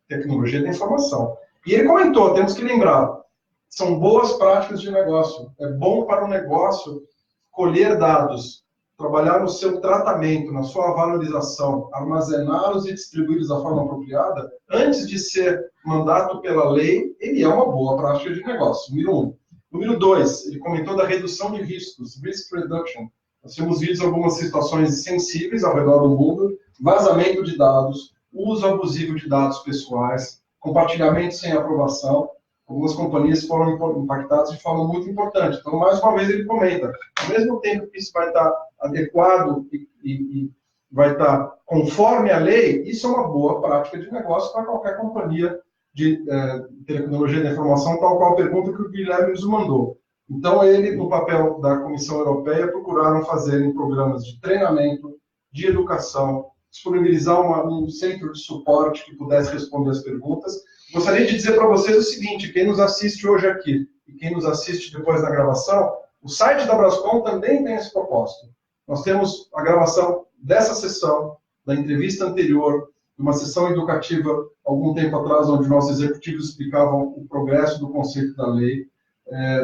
tecnologia da informação. E ele comentou, temos que lembrar, são boas práticas de negócio. É bom para o negócio colher dados, trabalhar no seu tratamento, na sua valorização, armazená-los e distribuí-los da forma apropriada, antes de ser mandato pela lei, ele é uma boa prática de negócio, número 1. Número 2, ele comentou da redução de riscos, risk reduction. Nós temos visto algumas situações sensíveis ao redor do mundo, vazamento de dados, uso abusivo de dados pessoais, compartilhamento sem aprovação. Algumas companhias foram impactadas de forma muito importante. Então, mais uma vez, ele comenta, ao mesmo tempo que isso vai estar adequado e vai estar conforme a lei, isso é uma boa prática de negócio para qualquer companhia de tecnologia da informação, tal qual a pergunta que o Guilherme nos mandou. Então, ele, no papel da Comissão Europeia, procuraram fazer em programas de treinamento, de educação, disponibilizar um centro de suporte que pudesse responder as perguntas. Gostaria de dizer para vocês o seguinte, quem nos assiste hoje aqui e quem nos assiste depois da gravação, o site da Brascom também tem esse propósito. Nós temos a gravação dessa sessão, da entrevista anterior, de uma sessão educativa, algum tempo atrás, onde nossos executivos explicavam o progresso do conceito da lei.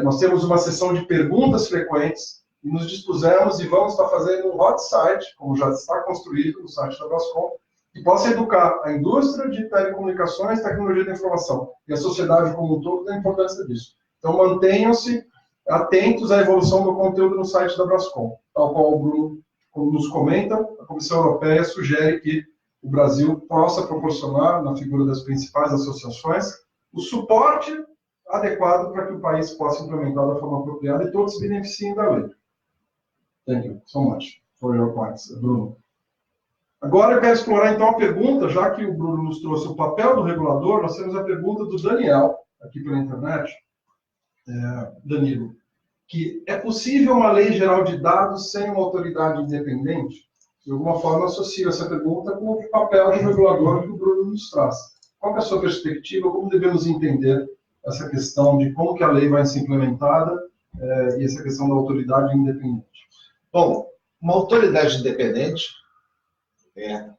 Nós temos uma sessão de perguntas frequentes e nos dispusemos e vamos estar fazendo um hot site, como já está construído no site da Brascom, que possa educar a indústria de telecomunicações, tecnologia da informação e a sociedade como um todo da importância disso. Então, mantenham-se atentos à evolução do conteúdo no site da Brascom. Tal qual o Bruno nos comenta, a Comissão Europeia sugere que o Brasil possa proporcionar, na figura das principais associações, o suporte adequado para que o país possa implementar da forma apropriada e todos se beneficiem da lei. Thank you so much for your points, Bruno. Agora eu quero explorar então a pergunta, já que o Bruno nos trouxe o papel do regulador, nós temos a pergunta do Daniel, aqui pela internet. Danilo, que é possível uma lei geral de dados sem uma autoridade independente? De alguma forma associo essa pergunta com o papel do regulador que o Bruno nos traz. Qual é a sua perspectiva? Como devemos entender essa questão de como que a lei vai ser implementada e essa questão da autoridade independente? Bom, uma autoridade independente é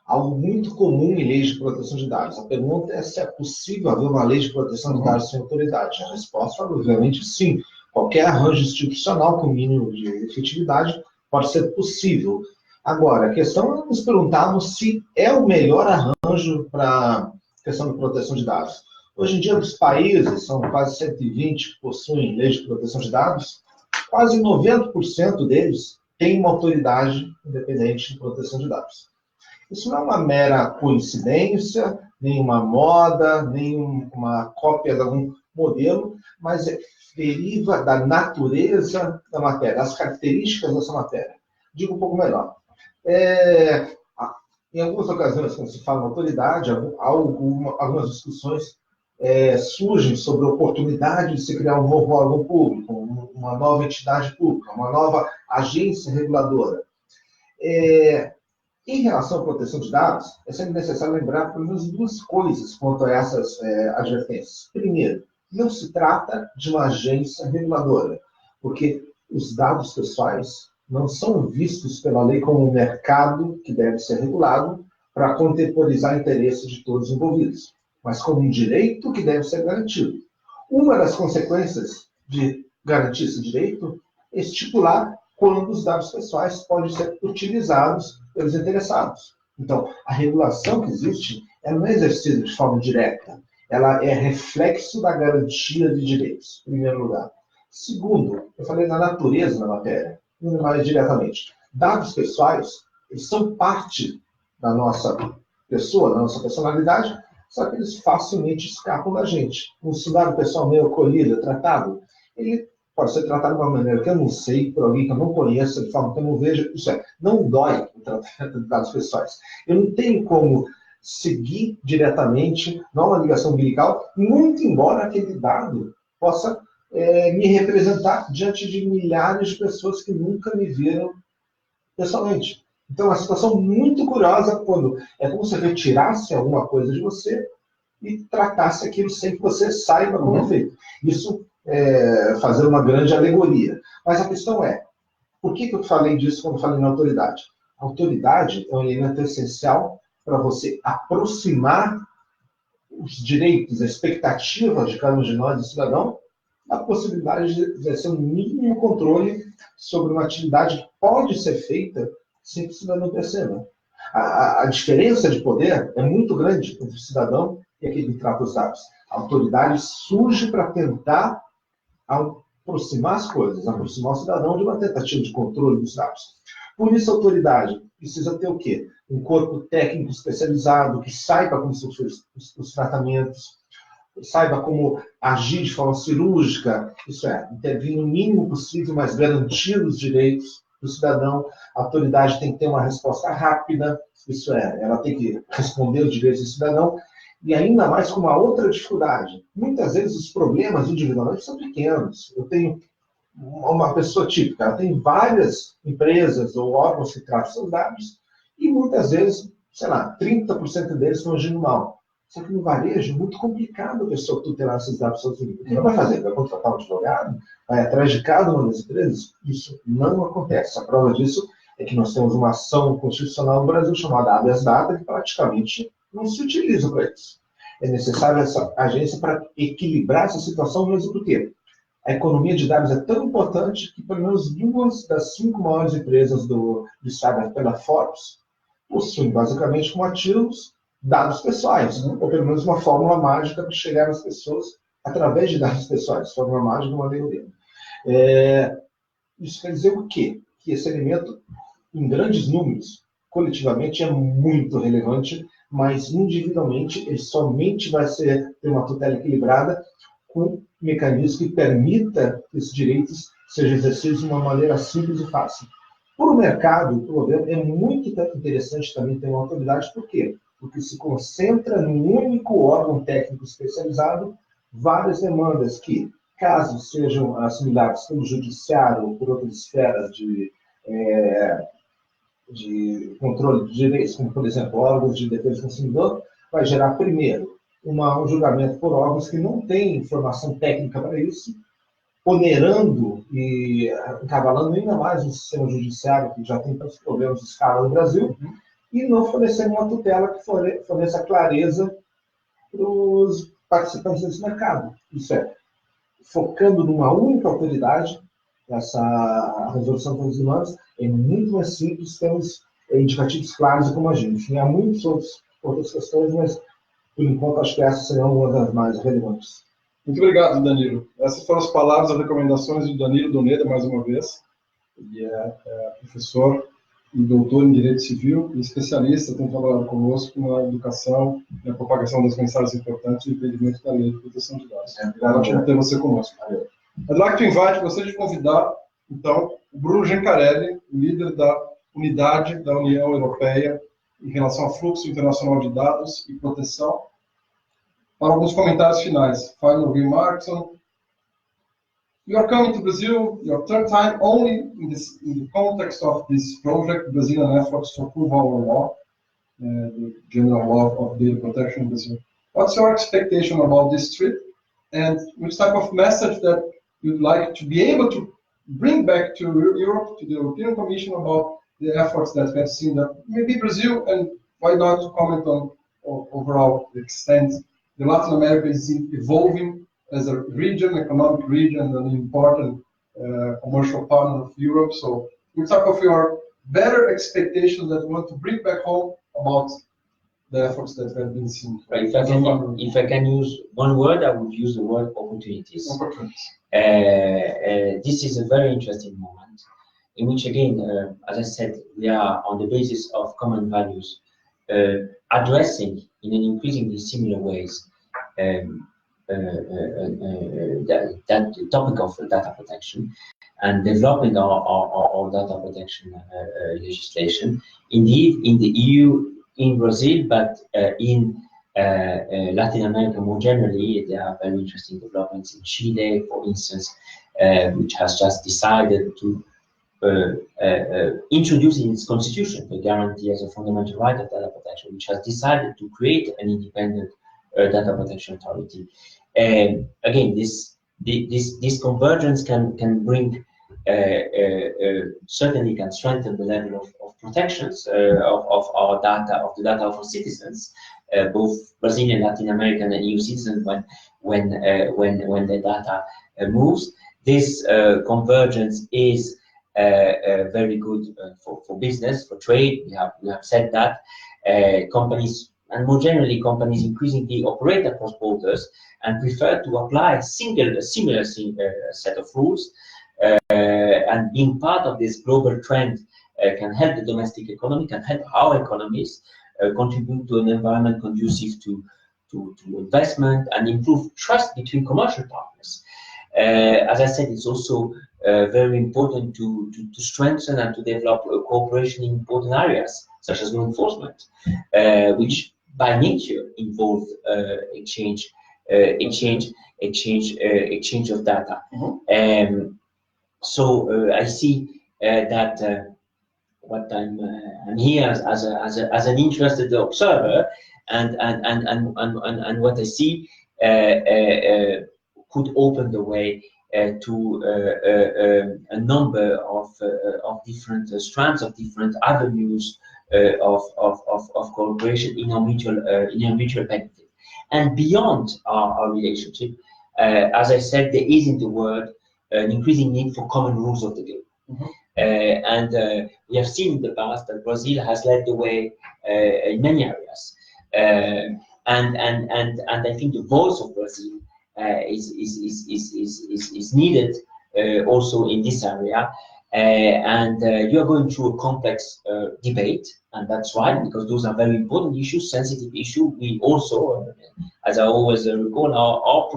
algo muito comum em leis de proteção de dados. A pergunta é se é possível haver uma lei de proteção de dados sem autoridade. A resposta, obviamente, sim. Qualquer arranjo institucional com mínimo de efetividade pode ser possível. Agora, a questão é nos perguntarmos se é o melhor arranjo para a questão de proteção de dados. Hoje em dia, os países, são quase 120 que possuem leis de proteção de dados, quase 90% deles têm uma autoridade independente de proteção de dados. Isso não é uma mera coincidência, nem uma moda, nem uma cópia de algum modelo, mas deriva da natureza da matéria, das características dessa matéria. Digo um pouco melhor. Em algumas ocasiões, quando se fala em autoridade, algumas discussões surgem sobre a oportunidade de se criar um novo órgão público, uma nova entidade pública, uma nova agência reguladora. Em relação à proteção de dados, é sempre necessário lembrar pelo menos duas coisas quanto a essas advertências. Primeiro, não se trata de uma agência reguladora, porque os dados pessoais não são vistos pela lei como um mercado que deve ser regulado para contemporizar interesses de todos os envolvidos, mas como um direito que deve ser garantido. Uma das consequências de garantir esse direito é estipular quando os dados pessoais podem ser utilizados pelos interessados. Então, a regulação que existe, ela não é exercida de forma direta, ela é reflexo da garantia de direitos, em primeiro lugar. Segundo, eu falei da natureza da matéria, indo mais diretamente. Dados pessoais, eles são parte da nossa pessoa, da nossa personalidade, só que eles facilmente escapam da gente. Um dado pessoal meu colhido, tratado, ele pode ser tratado de uma maneira que eu não sei, por alguém que eu não conheço, de forma que eu não vejo. Isso é, não dói o tratamento de dados pessoais. Eu não tenho como seguir diretamente, não uma ligação umbilical, muito embora aquele dado possa me representar diante de milhares de pessoas que nunca me viram pessoalmente. Então, é uma situação muito curiosa quando é como se retirasse alguma coisa de você e tratasse aquilo sem que você saiba como é feito. Isso é fazer uma grande alegoria. Mas a questão é, por que eu falei disso quando falei na autoridade? A autoridade é um elemento essencial para você aproximar os direitos, as expectativas de cada um de nós, cidadão, da possibilidade de exercer um mínimo controle sobre uma atividade que pode ser feita sem que o cidadão perceba. A diferença de poder é muito grande entre o cidadão e aquele que trata os dados. A autoridade surge para tentar aproximar as coisas, aproximar o cidadão de uma tentativa de controle dos dados. Por isso, a autoridade precisa ter o quê? Um corpo técnico especializado que saiba como são os tratamentos, saiba como agir de forma cirúrgica, isso é, intervir no mínimo possível, mas garantir os direitos do cidadão. A autoridade tem que ter uma resposta rápida, isso é, ela tem que responder os direitos do cidadão, e ainda mais com uma outra dificuldade. Muitas vezes os problemas individualmente são pequenos. Eu tenho uma pessoa típica, ela tem várias empresas ou órgãos que tratam seus dados, e muitas vezes, sei lá, 30% deles estão agindo mal. Só que no varejo é muito complicado a pessoa tutelar esses dados sozinha. O que ela vai fazer? Vai contratar um advogado? Vai atrás de cada uma das empresas? Isso não acontece. A prova disso é que nós temos uma ação constitucional no Brasil chamada habeas data, que praticamente não se utiliza para isso. É necessário essa agência para equilibrar essa situação, mesmo porque a economia de dados é tão importante que pelo menos 2 das 5 maiores empresas do estado pela Forbes possuem basicamente como ativos dados pessoais, ou pelo menos uma fórmula mágica para chegar nas pessoas através de dados pessoais. Fórmula mágica, uma teoria. Isso quer dizer o quê? Que esse elemento, em grandes números, coletivamente é muito relevante, mas individualmente ele somente vai ter uma tutela equilibrada com mecanismos que permita que esses direitos sejam exercidos de uma maneira simples e fácil. Para o mercado, para o governo, é muito interessante também ter uma autoridade. Por quê? Porque se concentra num único órgão técnico especializado várias demandas que, caso sejam assimiladas pelo judiciário ou por outras esferas de controle de direitos, como, por exemplo, órgãos de defesa do consumidor, vai gerar, primeiro, um julgamento por órgãos que não têm informação técnica para isso, onerando e encavalando ainda mais o sistema judiciário, que já tem tantos problemas de escala no Brasil, e não fornecendo uma tutela que forneça clareza para os participantes desse mercado. Isso é, focando numa única autoridade, essa resolução dos demandas é muito mais simples, temos indicativos claros de como agir. Enfim, há muitas outras questões, mas, por enquanto, acho que essas serão uma das mais relevantes. Muito obrigado, Danilo. Essas foram as palavras, as recomendações de Danilo Doneda, mais uma vez. Ele é professor e doutor em Direito Civil e especialista, tem trabalhado conosco na educação e na propagação das mensagens importantes e entendimento da lei de proteção de dados. É ótimo ter você conosco. I'd like to invite, gostaria de convidar, então, o Bruno Gencarelli, líder da unidade da União Europeia em relação ao fluxo internacional de dados e proteção, para alguns comentários finais. Final remarks on you are coming to Brazil, your third time only in the context of this project, Brazilian efforts to approve our law, the general law of data protection in Brazil. What's your expectation about this trip, and which type of message that you'd like to be able to bring back to Europe, to the European Commission, about the efforts that we have seen that maybe Brazil, and why not to comment on overall the extent the Latin America is evolving as a region, economic region, and an important commercial partner of Europe. So, which type of your better expectations that you want to bring back home about the efforts that have been seen. If I can use one word, I would use the word opportunities. This is a very interesting moment in which, again, as I said, we are on the basis of common values, addressing in an increasingly similar ways that topic of data protection and developing our data protection legislation. Indeed, in the EU, in Brazil, but in Latin America more generally, there are very interesting developments in Chile, for instance, which has just decided to introduce in its constitution the guarantee as a fundamental right of data protection, which has decided to create an independent data protection authority. Again, this convergence can bring certainly can strengthen the level of protections of our data, of the data of our citizens, both Brazilian, Latin American, and EU citizens when the data moves. This convergence is very good for business, for trade. We have said that companies, and more generally companies, increasingly operate across borders and prefer to apply a similar set of rules. And being part of this global trend can help the domestic economy, can help our economies contribute to an environment conducive to investment and improve trust between commercial partners. As I said, it's also very important to strengthen and to develop cooperation in important areas, such as law enforcement, which by nature involve exchange of data. So I see that what I'm here as an interested observer, and what I see could open the way to a number of different strands, of different avenues of cooperation in our mutual benefit. And beyond our relationship, as I said, there is in the world an increasing need for common rules of the game. And we have seen in the past that Brazil has led the way in many areas. And I think the voice of Brazil is needed also in this area. And you are going through a complex debate, and that's right, because those are very important issues, sensitive issues. We also, as I always recall, our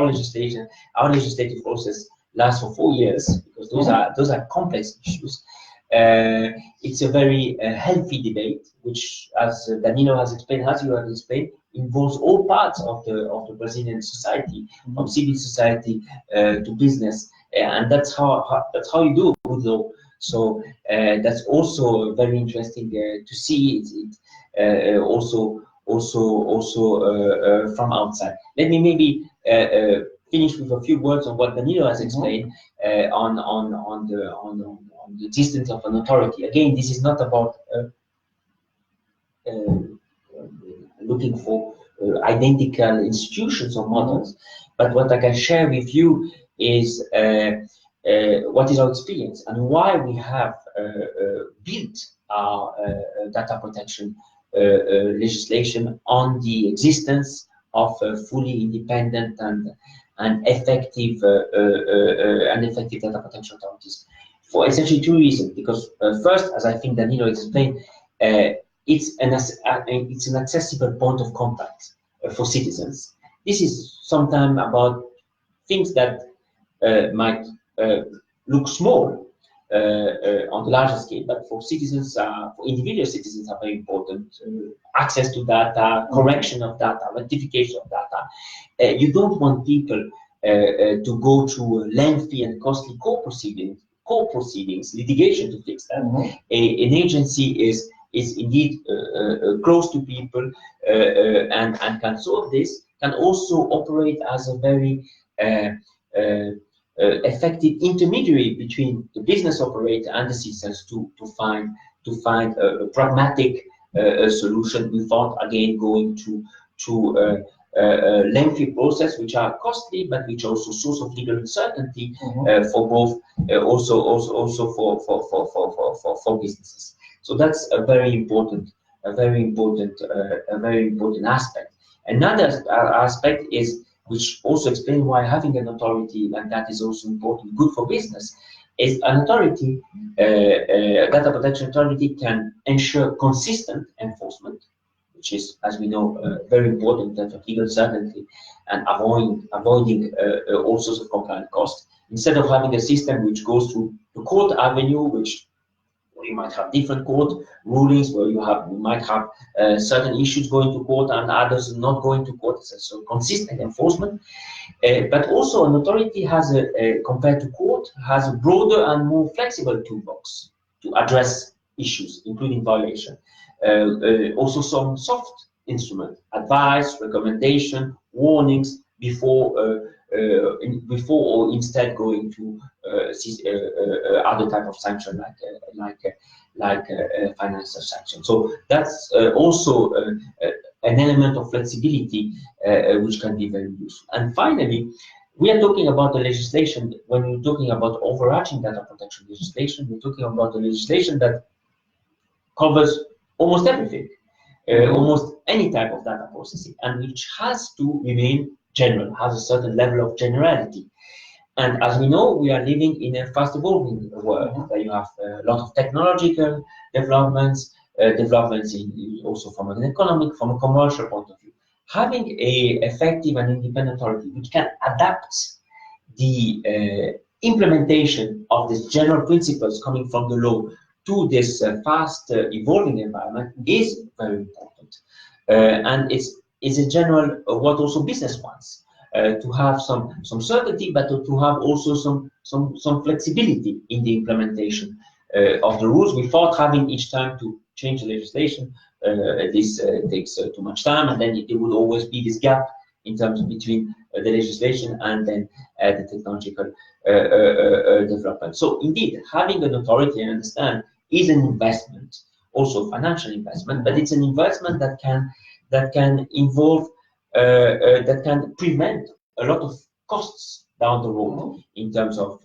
legislative process lasts for 4 years, because those are complex issues. It's a very healthy debate, which, as Danilo has explained, as you have explained, involves all parts of the Brazilian society, from civil society to business, and that's how you do good law. So that's also very interesting to see it also from outside. Let me maybe finish with a few words on what Danilo has explained on the existence of an authority. Again, this is not about looking for identical institutions or models, but what I can share with you is what is our experience and why we have built our data protection legislation on the existence of fully independent and effective data protection authorities, for essentially 2 reasons. Because first, as I think Danilo explained, it's an accessible point of contact for citizens. This is sometimes about things that might look small on the larger scale, but for citizens, for individual citizens, are very important. Access to data, correction of data, rectification of data. You don't want people to go through lengthy and costly court proceedings, litigation to fix that. An agency is indeed close to people and can solve this, can also operate as a very effective intermediary between the business operator and the citizens to find a pragmatic solution without again going to a lengthy process, which are costly but which are also source of legal uncertainty for both also for businesses. So that's a very important a very important aspect. Another aspect is, which also explains why having an authority like that is also important, good for business, is an authority, data protection authority can ensure consistent enforcement, which is, as we know, very important in terms of legal certainty and avoiding all sorts of compliance costs. Instead of having a system which goes through the court avenue, which you might have different court rulings, where you might have certain issues going to court and others not going to court. So consistent enforcement, but also an authority has compared to court, has a broader and more flexible toolbox to address issues, including violation. Also some soft instrument, advice, recommendation, warnings before or instead going to other type of sanction like financial sanction. So that's also an element of flexibility which can be very useful. And finally, we are talking about the legislation. When we're talking about overarching data protection legislation, we're talking about the legislation that covers almost everything, almost any type of data processing, and which has to remain general, has a certain level of generality. And as we know, we are living in a fast evolving world where you have a lot of technological developments, also from an economic, from a commercial point of view. Having a effective and independent authority which can adapt the implementation of these general principles coming from the law to this fast evolving environment is very important. And it's a general what also business wants. To have some certainty, but to have also some flexibility in the implementation of the rules, without having each time to change the legislation. This takes too much time, and then there would always be this gap in terms of between the legislation and then the technological development. So indeed, having an authority, I understand, is an investment, also financial investment, but it's an investment that can involve. That can prevent a lot of costs down the road in terms of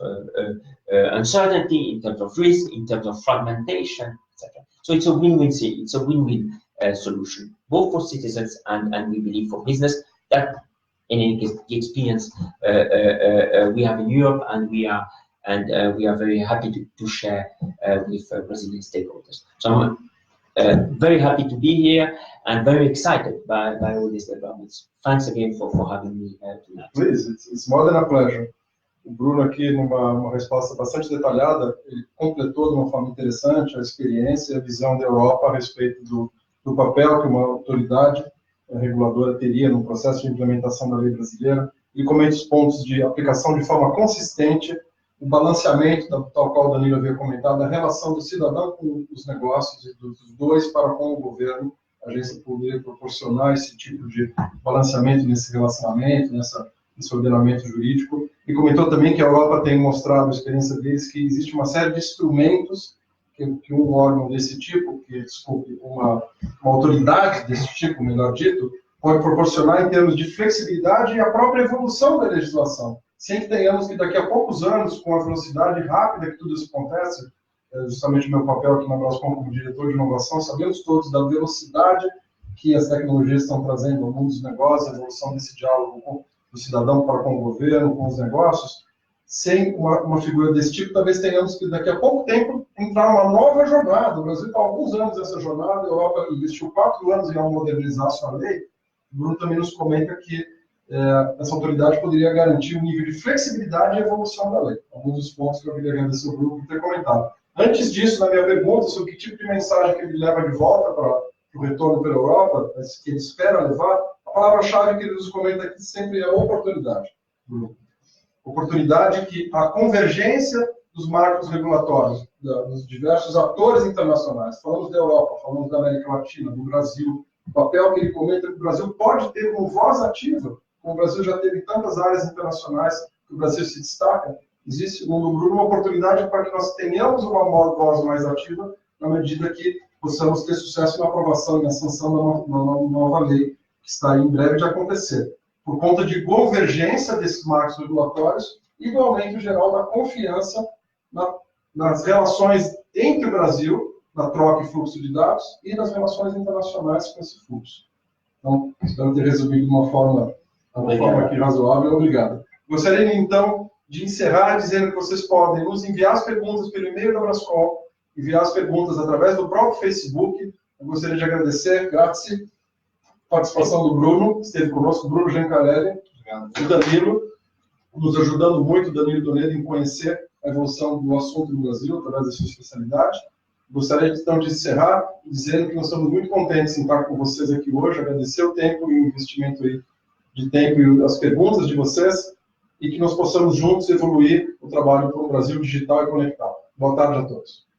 uncertainty, in terms of risk, in terms of fragmentation, etc. So it's a win-win. It's a win-win solution, both for citizens and we believe for business. That, in any case, the experience we have in Europe, and we are very happy to share with Brazilian stakeholders. So I'm very happy to be here and very excited by all these developments. Thanks again for having me tonight. Please, it's more than a pleasure. O Bruno aqui, numa resposta bastante detalhada, ele completou de uma forma interessante a experiência e a visão da Europa a respeito do papel que uma autoridade reguladora teria no processo de implementação da lei brasileira, e comenta os pontos de aplicação de forma consistente, o balanceamento, tal qual o Danilo havia comentado, a relação do cidadão com os negócios e dos dois para com o governo. A agência poderia proporcionar esse tipo de balanceamento nesse relacionamento, nesse ordenamento jurídico. E comentou também que a Europa tem mostrado, a experiência deles, que existe uma série de instrumentos que um órgão desse tipo, uma autoridade desse tipo, melhor dito, pode proporcionar em termos de flexibilidade e a própria evolução da legislação. Sem que tenhamos que daqui a poucos anos, com a velocidade rápida que tudo isso acontece, justamente o meu papel aqui na Brascom como diretor de inovação, sabemos todos da velocidade que as tecnologias estão trazendo ao mundo dos negócios, a evolução desse diálogo do cidadão para com o governo, com os negócios. Sem uma figura desse tipo, talvez tenhamos que daqui a pouco tempo entrar numa nova jornada. O Brasil está há alguns anos nessa jornada, a Europa investiu 4 anos em modernizar a sua lei. O Bruno também nos comenta que essa autoridade poderia garantir um nível de flexibilidade e evolução da lei. Alguns dos pontos que eu queria agradecer ao Bruno por ter comentado. Antes disso, na minha pergunta sobre que tipo de mensagem que ele leva de volta para o retorno pela Europa, que ele espera levar, a palavra-chave que ele nos comenta aqui sempre é oportunidade. Bruno. Oportunidade que a convergência dos marcos regulatórios, dos diversos atores internacionais, falamos da Europa, falamos da América Latina, do Brasil, o papel que ele comenta que o Brasil pode ter como voz ativa, como o Brasil já teve em tantas áreas internacionais que o Brasil se destaca, existe, segundo o Bruno, uma oportunidade para que nós tenhamos uma voz mais ativa na medida que possamos ter sucesso na aprovação e na sanção da nova lei, que está aí em breve de acontecer. Por conta de convergência desses marcos regulatórios e do aumento geral da confiança nas relações entre o Brasil na troca e fluxo de dados e nas relações internacionais com esse fluxo. Então, espero ter resumido de uma forma aqui razoável. Obrigado. Gostaria, então, de encerrar dizendo que vocês podem nos enviar as perguntas pelo e-mail da Brascom, enviar as perguntas através do próprio Facebook. Eu gostaria de agradecer, grazie, a participação do Bruno, que esteve conosco, Bruno Giancarelli, e Danilo, nos ajudando muito, Danilo Donedo, em conhecer a evolução do assunto no Brasil, através da sua especialidade. Gostaria, então, de encerrar dizendo que nós estamos muito contentes em estar com vocês aqui hoje, agradecer o tempo e o investimento aí de tempo e as perguntas de vocês, e que nós possamos juntos evoluir o trabalho para o Brasil digital e conectado. Boa tarde a todos.